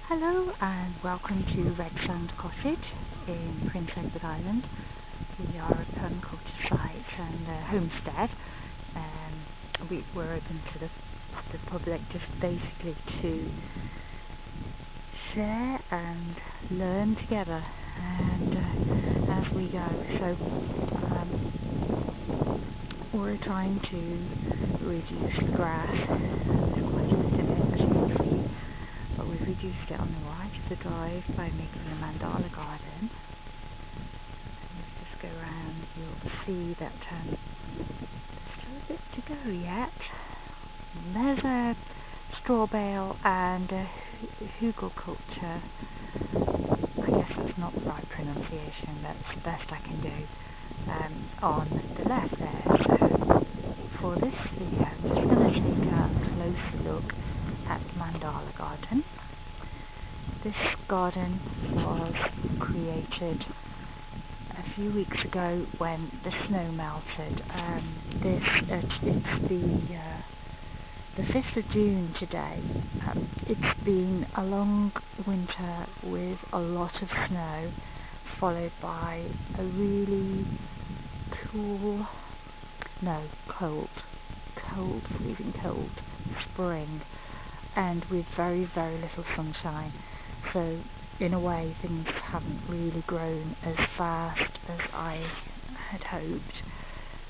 Hello and welcome to Red Sand Cottage in Prince Edward Island. We are a permaculture site and a homestead. We're open to the public just basically to share and learn together and as we go. So we're trying to reduce the grass. There's quite a bit of it, as you can see. But we've reduced it on the right of the drive by making a Mandala Garden. And if you just go around, you'll see that there's still a bit to go yet. And there's a straw bale and a hugel culture. I guess that's not the right pronunciation, that's the best I can do. On the left there. So for this video, I'm just going to take a closer look at Mandala Garden. This garden was created a few weeks ago when the snow melted. It's the 5th of June today. It's been a long winter with a lot of snow, followed by a really freezing cold spring, and with very, very little sunshine. So in a way things haven't really grown as fast as I had hoped.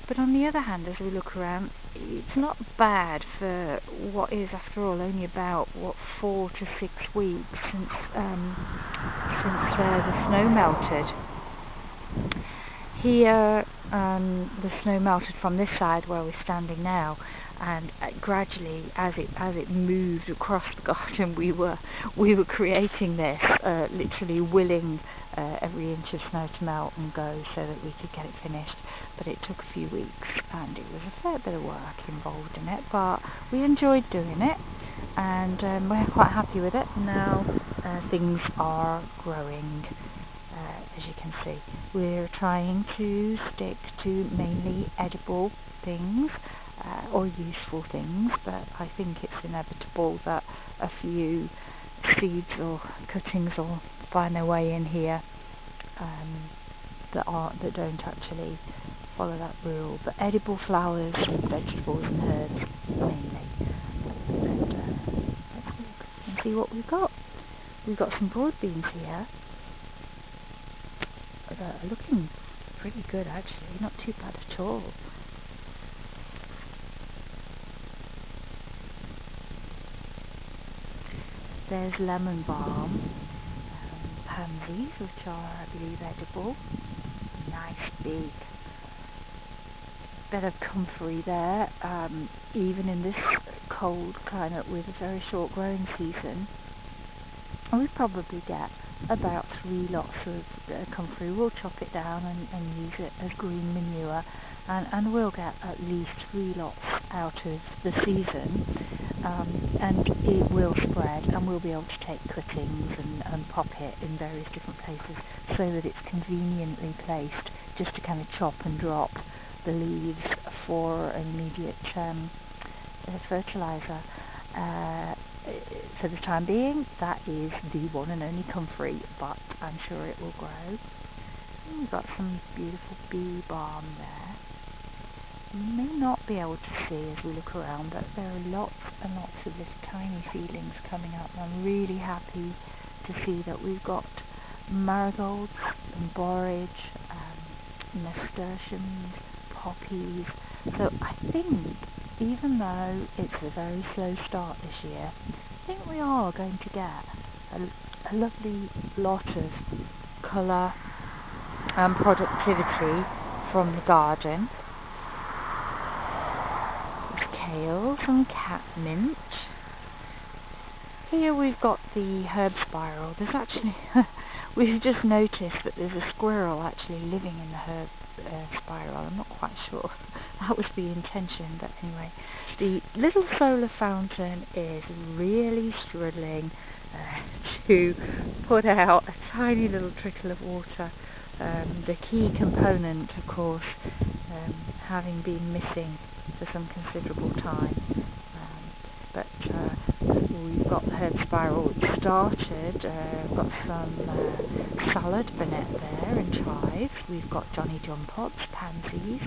But on the other hand, as we look around, it's not bad for what is, after all, only about 4 to 6 weeks since the snow melted. Here, the snow melted from this side where we're standing now, and gradually, as it moved across the garden, we were creating this, literally willing every inch of snow to melt and go so that we could get it finished. But it took a few weeks, and it was a fair bit of work involved in it, but we enjoyed doing it, and we're quite happy with it. Now things are growing. As you can see, we're trying to stick to mainly edible things or useful things, but I think it's inevitable that a few seeds or cuttings will find their way in here that don't actually follow that rule. But edible flowers, vegetables and herbs mainly. And let's look and see what we've got. We've got some broad beans here. Looking pretty good actually, not too bad at all. There's lemon balm, pansies, which are, I believe, edible. Nice big bit of comfrey there, even in this cold climate with a very short growing season. And we probably get about 3 lots of comfrey. We'll chop it down and use it as green manure, and we'll get at least 3 lots out of the season, and it will spread, and we'll be able to take cuttings and pop it in various different places so that it's conveniently placed just to kind of chop and drop the leaves for an immediate fertilizer. For the time being, that is the one and only comfrey, but I'm sure it will grow. We've got some beautiful bee balm there. You may not be able to see as we look around, but there are lots and lots of little tiny seedlings coming up, and I'm really happy to see that we've got marigolds and borage, nasturtiums, poppies. So I think, even though it's a very slow start this year, I think we are going to get a lovely lot of colour and productivity from the garden. There's kale, some catmint. Here we've got the herb spiral. There's actually, we've just noticed that there's a squirrel actually living in the herb spiral. I'm not quite sure that was the intention, but anyway, the little solar fountain is really struggling to put out a tiny little trickle of water. The key component, of course, having been missing for some considerable time, but we got the herb spiral started. Got some salad, bonnet there, and chives. We've got Johnny John pots, pansies,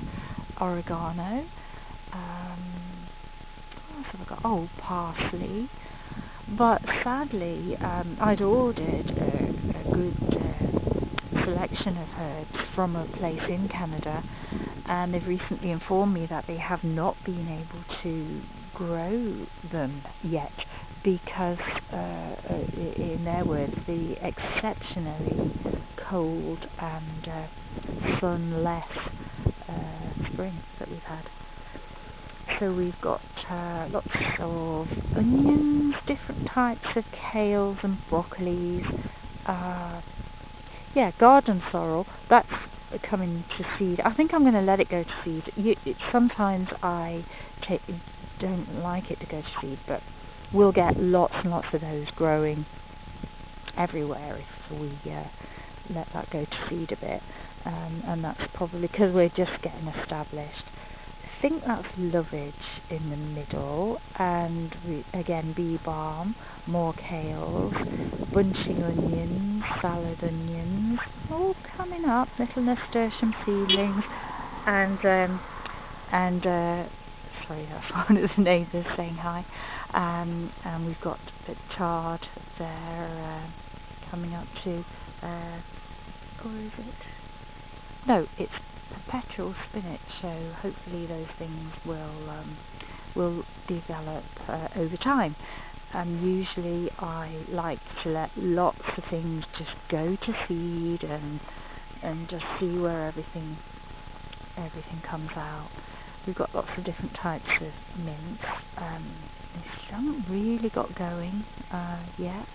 oregano. What else have I got? Oh, parsley. But sadly, I'd ordered a good selection of herbs from a place in Canada, and they've recently informed me that they have not been able to grow them yet because, in their words, the exceptionally cold and sunless spring that we've had. So we've got lots of onions, different types of kales and broccolis. Garden sorrel, that's coming to seed. I think I'm going to let it go to seed. Sometimes I don't like it to go to seed, but we'll get lots and lots of those growing everywhere if we let that go to seed a bit. And that's probably because we're just getting established. I think that's lovage in the middle, and again bee balm, more kales, bunching onions, salad onions, all coming up, little nasturtium seedlings, and sorry, that's one of the neighbours saying hi, and we've got a bit chard there coming up to, or is it? No, it's perpetual spinach, so hopefully those things will develop over time. Usually I like to let lots of things just go to seed and just see where everything comes out. We've got lots of different types of mints. They haven't really got going yet.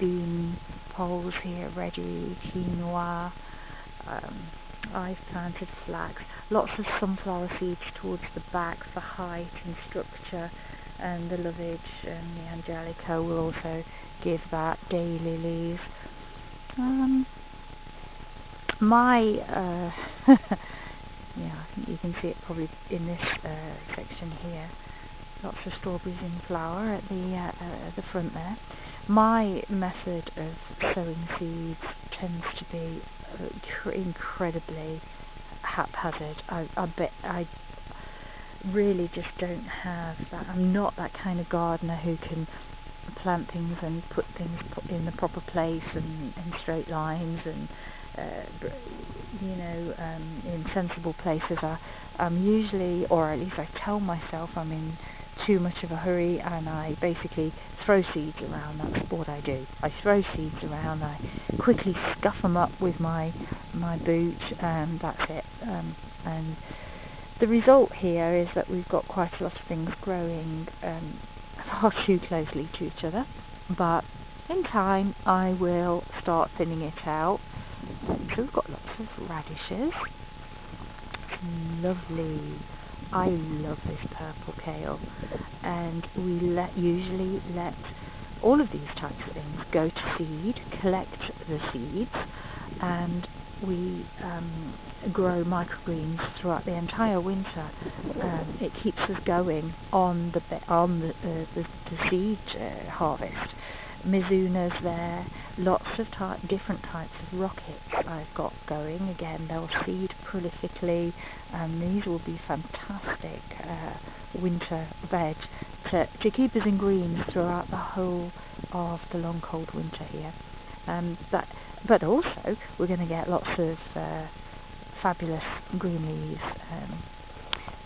Bean poles here ready, quinoa. I've planted flax, lots of sunflower seeds towards the back for height and structure, and the lovage and the angelica will also give that. Daylilies. I think you can see it probably in this section here. Lots of strawberries in flower at the front there. My method of sowing seeds tends to be incredibly haphazard. I really just don't have that. I'm not that kind of gardener who can plant things and put things in the proper place and in straight lines and in sensible places. I'm usually, or at least I tell myself, I'm in too much of a hurry, and I basically throw seeds around. That's what I do. I throw seeds around, I quickly scuff them up with my boot, and that's it. And the result here is that we've got quite a lot of things growing far too closely to each other, but in time I will start thinning it out. So we've got lots of radishes. Lovely. I love this purple kale, and we usually let all of these types of things go to seed, collect the seeds, and we grow microgreens throughout the entire winter. It keeps us going on the seed harvest. Mizunas there, lots of different types of rockets I've got going. Again, they'll seed prolifically, and these will be fantastic winter veg to keep us in green throughout the whole of the long cold winter here. But also we're going to get lots of fabulous green leaves.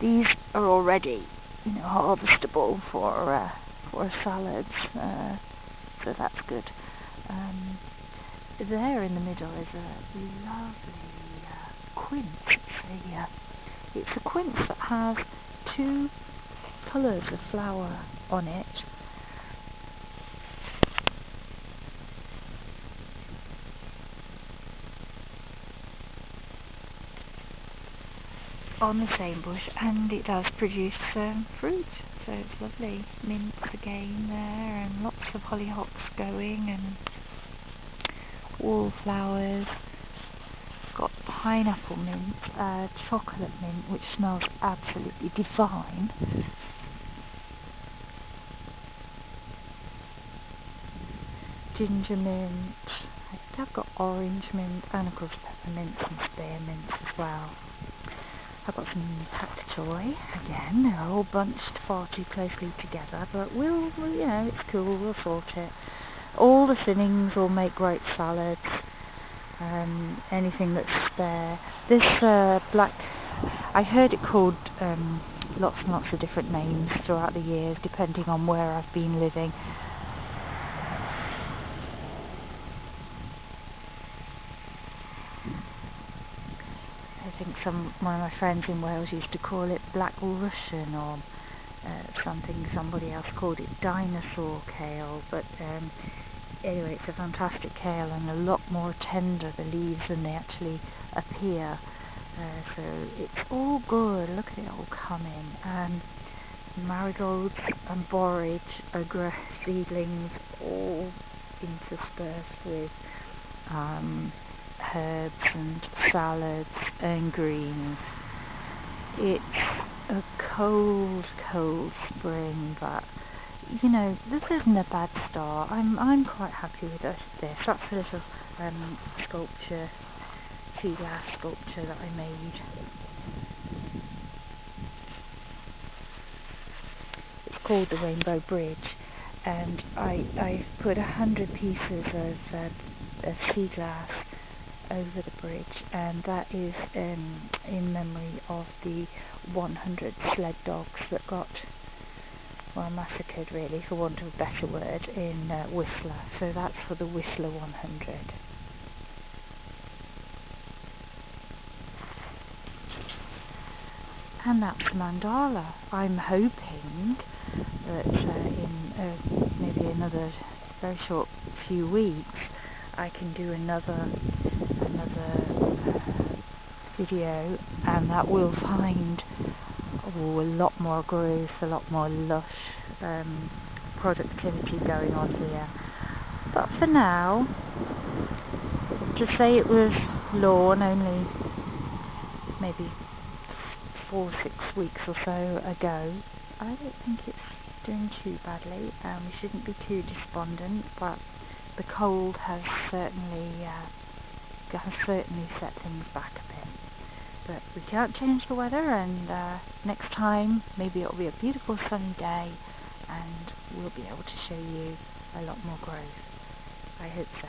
These are already harvestable for salads. So that's good. There in the middle is a lovely quince. It's a quince that has two colours of flower on it. On the same bush, and it does produce fruit, so it's lovely. Mints again there, and lots of hollyhocks going, and wallflowers. Got pineapple mint, chocolate mint, which smells absolutely divine. ginger mint, I think I've got orange mint, and of course peppermints and spearmints as well. I've got some cacti, again, they're all bunched far too closely together, but we'll you know, it's cool, we'll sort it. All the thinnings will make great salads, anything that's spare. This black, I heard it called lots and lots of different names throughout the years, depending on where I've been living. I think one of my friends in Wales used to call it Black Russian or something. Somebody else called it dinosaur kale, but anyway, it's a fantastic kale and a lot more tender, the leaves, than they actually appear. So it's all good. Look at it all coming. Marigolds and borage are grass seedlings, all interspersed with herbs and salads and greens. It's a cold, cold spring, but you know, this isn't a bad start. I'm quite happy with this. That's a little sculpture, tea glass sculpture that I made. It's called the Rainbow Bridge, and I put 100 pieces of sea glass over the bridge, and that is in memory of the 100 sled dogs that got, well, massacred, really, for want of a better word, in Whistler. So that's for the Whistler 100. And that's Mandala. I'm hoping that in maybe another very short few weeks I can do another video, and that will find a lot more growth, a lot more lush productivity going on here. But for now, to say it was lawn only maybe 4 or 6 weeks or so ago, I don't think it's doing too badly. We shouldn't be too despondent, but the cold has certainly set things back a bit. But we can't change the weather, and next time maybe it'll be a beautiful sunny day and we'll be able to show you a lot more growth. I hope so.